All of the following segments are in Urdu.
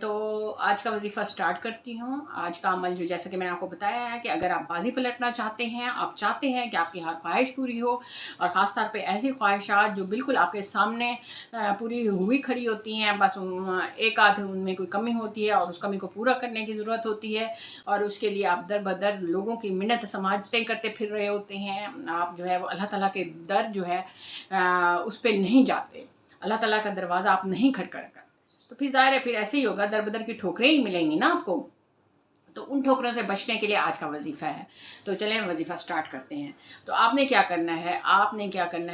تو آج کا وظیفہ سٹارٹ کرتی ہوں۔ آج کا عمل جو جیسا کہ میں نے آپ کو بتایا ہے کہ اگر آپ بازی پلٹنا چاہتے ہیں، آپ چاہتے ہیں کہ آپ کی ہر خواہش پوری ہو، اور خاص طور پہ ایسی خواہشات جو بالکل آپ کے سامنے پوری ہوئی کھڑی ہوتی ہیں، بس ایک آدھ ان میں کوئی کمی ہوتی ہے اور اس کمی کو پورا کرنے کی ضرورت ہوتی ہے، اور اس کے لیے آپ در بدر لوگوں کی منت سماجتیں کرتے پھر رہے ہوتے ہیں، آپ جو ہے وہ اللہ تعالیٰ کے در جو ہے اس پہ نہیں جاتے، اللہ تعالیٰ کا دروازہ آپ نہیں کھٹکھٹاتے، تو پھر ظاہر ہے پھر ایسے ہی ہوگا، در بدر کی ٹھوکریں ہی ملیں گی نا آپ کو۔ تو ان ٹھوکروں سے بچنے کے لیے آج کا وظیفہ ہے۔ تو چلیں وظیفہ سٹارٹ کرتے ہیں۔ تو آپ نے کیا کرنا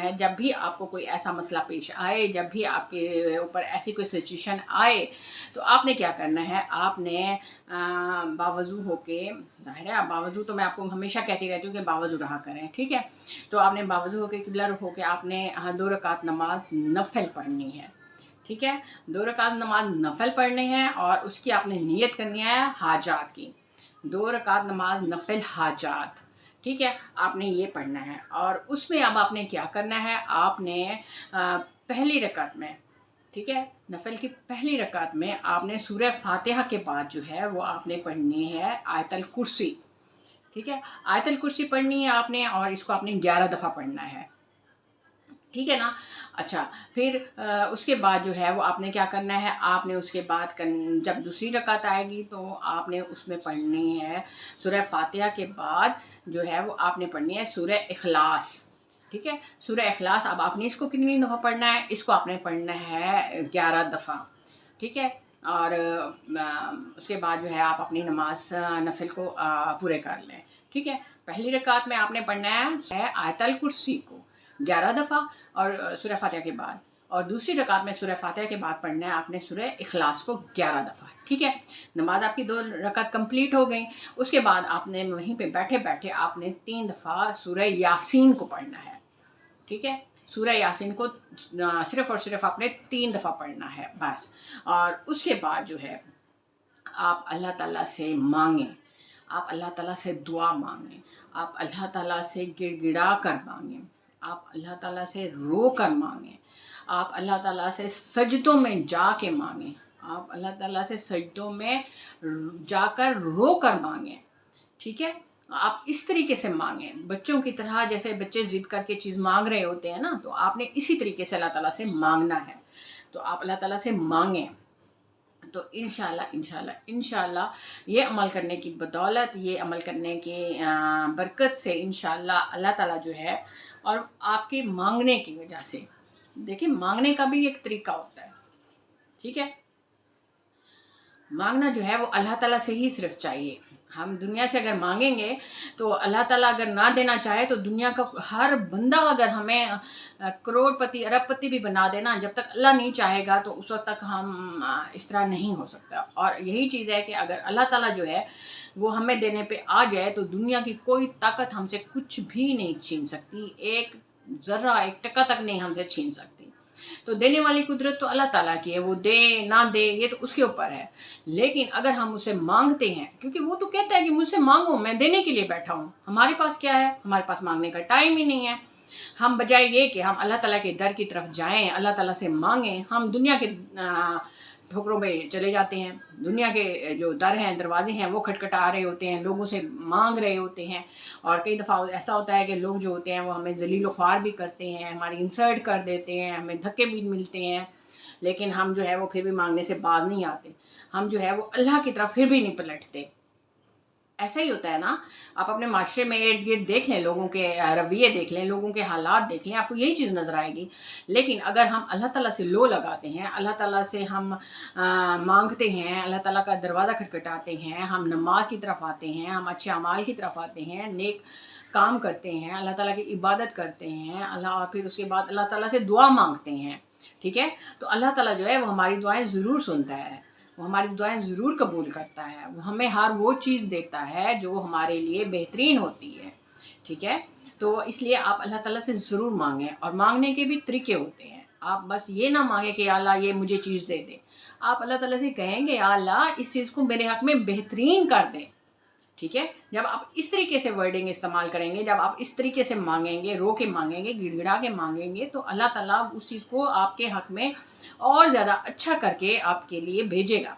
ہے، جب بھی آپ کو کوئی ایسا مسئلہ پیش آئے، جب بھی آپ کے اوپر ایسی کوئی سچویشن آئے، تو آپ نے کیا کرنا ہے، آپ نے باوضو ہو کے، ظاہر ہے باوضو تو میں آپ کو ہمیشہ کہتی رہتی ہوں کہ باوضو رہا کریں، ٹھیک ہے؟ تو آپ نے باوضو ہو کے، قبلہ رخ ہو کے، آپ نے 2 رکعت نماز نفل پڑھنی ہے، ٹھیک ہے؟ 2 رکعت نماز نفل پڑھنے ہیں، اور اس کی آپ نے نیت کرنی ہے حاجات کی، 2 رکعت نماز نفل حاجات، ٹھیک ہے؟ آپ نے یہ پڑھنا ہے، اور اس میں اب آپ نے کیا کرنا ہے، آپ نے پہلی رکعت میں، ٹھیک ہے، نفل کی پہلی رکعت میں آپ نے سورہ فاتحہ کے بعد جو ہے وہ آپ نے پڑھنی ہے آیت الکرسی، ٹھیک ہے؟ آیت الکرسی پڑھنی ہے آپ نے، اور اس کو آپ نے 11 دفعہ پڑھنا ہے، ٹھیک ہے نا؟ اچھا، پھر اس کے بعد جو ہے وہ آپ نے کیا کرنا ہے، آپ نے اس کے بعد جب دوسری رکعت آئے گی تو آپ نے اس میں پڑھنی ہے سورہ فاتحہ کے بعد جو ہے وہ آپ نے پڑھنی ہے سورہ اخلاص، ٹھیک ہے؟ سورہ اخلاص اب آپ نے اس کو کتنی دفعہ پڑھنا ہے، اس کو آپ نے پڑھنا ہے 11 دفعہ، ٹھیک ہے؟ اور اس کے بعد جو ہے آپ اپنی نماز نفل کو پورے کر لیں، ٹھیک ہے؟ پہلی رکعت میں آپ نے پڑھنا ہے آیت الکرسی کو 11 دفعہ اور سورہ فاتحہ کے بعد، اور دوسری رکعت میں سورہ فاتحہ کے بعد پڑھنا ہے آپ نے سورہ اخلاص کو 11 دفعہ، ٹھیک ہے؟ نماز آپ کی 2 رکعت کمپلیٹ ہو گئیں۔ اس کے بعد آپ نے وہیں پہ بیٹھے بیٹھے آپ نے 3 دفعہ سورہ یاسین کو پڑھنا ہے، ٹھیک ہے؟ سورہ یاسین کو صرف اور صرف آپ نے 3 دفعہ پڑھنا ہے بس، اور اس کے بعد جو ہے آپ اللہ تعالیٰ سے مانگیں، آپ اللہ تعالیٰ سے دعا مانگیں، آپ اللہ تعالیٰ سے گڑ گڑا کر مانگیں، آپ اللہ تعالیٰ سے رو کر مانگیں، آپ اللہ تعالیٰ سے سجدوں میں جا کے مانگیں، آپ اللہ تعالیٰ سے سجدوں میں جا کر رو کر مانگیں، ٹھیک ہے؟ آپ اس طریقے سے مانگیں، بچوں کی طرح، جیسے بچے ضد کر کے چیز مانگ رہے ہوتے ہیں نا، تو آپ نے اسی طریقے سے اللہ تعالیٰ سے مانگنا ہے، تو آپ اللہ تعالیٰ سے مانگیں، تو انشاءاللہ یہ عمل کرنے کی بدولت، یہ عمل کرنے کی برکت سے انشاءاللہ اللہ تعالیٰ جو ہے، اور آپ کے مانگنے کی وجہ سے، دیکھیں مانگنے کا بھی ایک طریقہ ہوتا ہے، ٹھیک ہے؟ مانگنا جو ہے وہ اللہ تعالیٰ سے ہی صرف چاہیے، ہم دنیا سے اگر مانگیں گے تو اللہ تعالیٰ اگر نہ دینا چاہے تو دنیا کا ہر بندہ اگر ہمیں کروڑ پتی ارب پتی بھی بنا دینا، جب تک اللہ نہیں چاہے گا تو اس وقت تک ہم اس طرح نہیں ہو سکتا، اور یہی چیز ہے کہ اگر اللہ تعالیٰ جو ہے وہ ہمیں دینے پہ آ جائے تو دنیا کی کوئی طاقت ہم سے کچھ بھی نہیں چھین سکتی، ایک ذرہ ایک ٹکا تک نہیں ہم سے چھین سکتی۔ تو دینے والی قدرت تو اللہ تعالیٰ کی ہے، وہ دے نہ دے یہ تو اس کے اوپر ہے، لیکن اگر ہم اسے مانگتے ہیں، کیونکہ وہ تو کہتا ہے کہ مجھ سے مانگو، میں دینے کے لیے بیٹھا ہوں، ہمارے پاس کیا ہے، ہمارے پاس مانگنے کا ٹائم ہی نہیں ہے، ہم بجائے یہ کہ ہم اللہ تعالیٰ کے در کی طرف جائیں، اللہ تعالیٰ سے مانگیں، ہم دنیا کے ٹھوکروں پہ چلے جاتے ہیں، دنیا کے جو در ہیں دروازے ہیں وہ کھٹکھٹا رہے ہوتے ہیں، لوگوں سے مانگ رہے ہوتے ہیں، اور کئی دفعہ ایسا ہوتا ہے کہ لوگ جو ہوتے ہیں وہ ہمیں ذلیل و خوار بھی کرتے ہیں، ہماری انسلٹ کر دیتے ہیں، ہمیں دھکے بھی ملتے ہیں، لیکن ہم جو ہے وہ پھر بھی مانگنے سے باز نہیں آتے، ہم جو ہے وہ اللہ کی طرف پھر بھی نہیں پلٹتے۔ ایسا ہی ہوتا ہے نا، آپ اپنے معاشرے میں ارد گرد دیکھ لیں، لوگوں کے رویے دیکھ لیں، لوگوں کے حالات دیکھ لیں، آپ کو یہی چیز نظر آئے گی، لیکن اگر ہم اللہ تعالیٰ سے لو لگاتے ہیں، اللہ تعالیٰ سے ہم مانگتے ہیں، اللہ تعالیٰ کا دروازہ کھٹکھٹاتے ہیں، ہم نماز کی طرف آتے ہیں، ہم اچھے اعمال کی طرف آتے ہیں، نیک کام کرتے ہیں، اللہ تعالیٰ کی عبادت کرتے ہیں، اور پھر اس کے بعد اللہ تعالیٰ سے دعا مانگتے ہیں، ٹھیک ہے؟ تو اللہ تعالیٰ جو ہے وہ ہماری دعائیں ضرور سنتا ہے، وہ ہماری دعائیں ضرور قبول کرتا ہے، وہ ہمیں ہر وہ چیز دیتا ہے جو ہمارے لیے بہترین ہوتی ہے، ٹھیک ہے؟ تو اس لیے آپ اللہ تعالیٰ سے ضرور مانگیں، اور مانگنے کے بھی طریقے ہوتے ہیں، آپ بس یہ نہ مانگیں کہ یا اللہ یہ مجھے چیز دے دے، آپ اللہ تعالیٰ سے کہیں گے یا اللہ اس چیز کو میرے حق میں بہترین کر دیں، ٹھیک ہے؟ جب آپ اس طریقے سے ورڈنگ استعمال کریں گے، جب آپ اس طریقے سے مانگیں گے، رو کے مانگیں گے، گڑ گڑا کے مانگیں گے، تو اللہ تعالیٰ اس چیز کو آپ کے حق میں اور زیادہ اچھا کر کے آپ کے لیے بھیجے گا،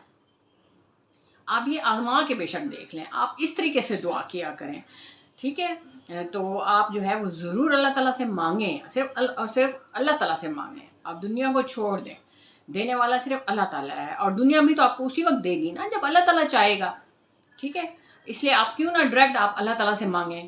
آپ یہ آزما کے بے شک دیکھ لیں، آپ اس طریقے سے دعا کیا کریں، ٹھیک ہے؟ تو آپ جو ہے وہ ضرور اللہ تعالیٰ سے مانگیں، صرف اللہ تعالیٰ سے مانگیں، آپ دنیا کو چھوڑ دیں، دینے والا صرف اللہ تعالیٰ ہے، اور دنیا بھی تو آپ کو اسی وقت دے گی نا جب اللہ تعالیٰ چاہے گا، ٹھیک ہے؟ اس لیے آپ کیوں نہ ڈائریکٹ آپ اللہ تعالیٰ سے مانگیں،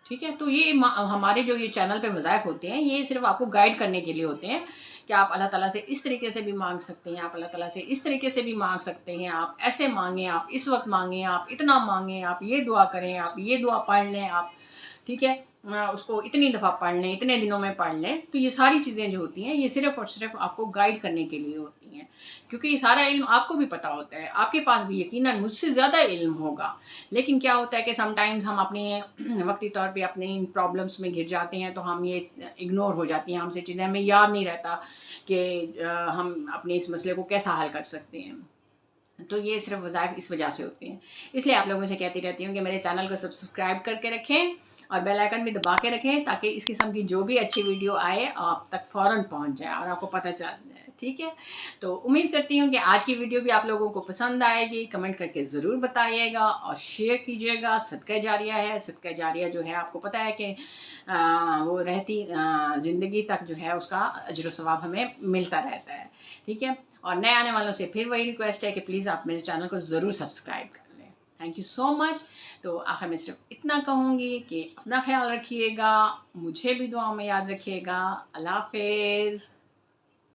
ٹھیک ہے؟ تو یہ ہمارے جو یہ چینل پہ وظائف ہوتے ہیں یہ صرف آپ کو گائیڈ کرنے کے لیے ہوتے ہیں کہ آپ اللہ تعالیٰ سے اس طریقے سے بھی مانگ سکتے ہیں، آپ اللہ تعالیٰ سے اس طریقے سے بھی مانگ سکتے ہیں، آپ ایسے مانگیں، آپ اس وقت مانگیں، آپ اتنا مانگیں، آپ یہ دعا کریں، آپ یہ دعا پڑھ لیں، آپ ٹھیک ہے اس کو اتنی دفعہ پڑھ لیں، اتنے دنوں میں پڑھ لیں۔ تو یہ ساری چیزیں جو ہوتی ہیں یہ صرف اور صرف آپ کو گائیڈ کرنے کے لیے ہوتی ہیں، کیونکہ یہ سارا علم آپ کو بھی پتہ ہوتا ہے، آپ کے پاس بھی یقیناً مجھ سے زیادہ علم ہوگا، لیکن کیا ہوتا ہے کہ سم ٹائمز ہم اپنے وقتی طور پہ اپنے ان پرابلمس میں گر جاتے ہیں، تو ہم یہ اگنور ہو جاتی ہیں ہم سے چیزیں، ہمیں یاد نہیں رہتا کہ ہم اپنے اس مسئلے کو کیسا حل کر سکتے ہیں۔ تو یہ صرف وظائف اس وجہ سے ہوتے ہیں، اس لیے آپ لوگوں سے کہتی رہتی ہوں کہ میرے چینل کو سبسکرائب کر کے رکھیں اور بیل آئیکن بھی دبا کے رکھیں تاکہ اس قسم کی جو بھی اچھی ویڈیو آئے آپ تک فوراً پہنچ جائے اور آپ کو پتہ چل جائے، ٹھیک ہے؟ تو امید کرتی ہوں کہ آج کی ویڈیو بھی آپ لوگوں کو پسند آئے گی، کمنٹ کر کے ضرور بتائیے گا اور شیئر کیجیے گا۔ صدقہ جاریہ ہے، صدقہ جاریہ جو ہے آپ کو پتہ ہے کہ وہ رہتی زندگی تک جو ہے اس کا اجر و ثواب ہمیں ملتا رہتا ہے، ٹھیک ہے؟ اور نئے آنے والوں سے پھر وہی ریکویسٹ ہے کہ پلیز آپ میرے چینل کو ضرور سبسکرائب کر لیں۔ تھینک یو سو مچ۔ تو آخر میں صرف اتنا کہوں گی کہ اپنا خیال رکھیے گا، مجھے بھی دعاؤں میں یاد رکھیے گا۔ اللہ حافظ۔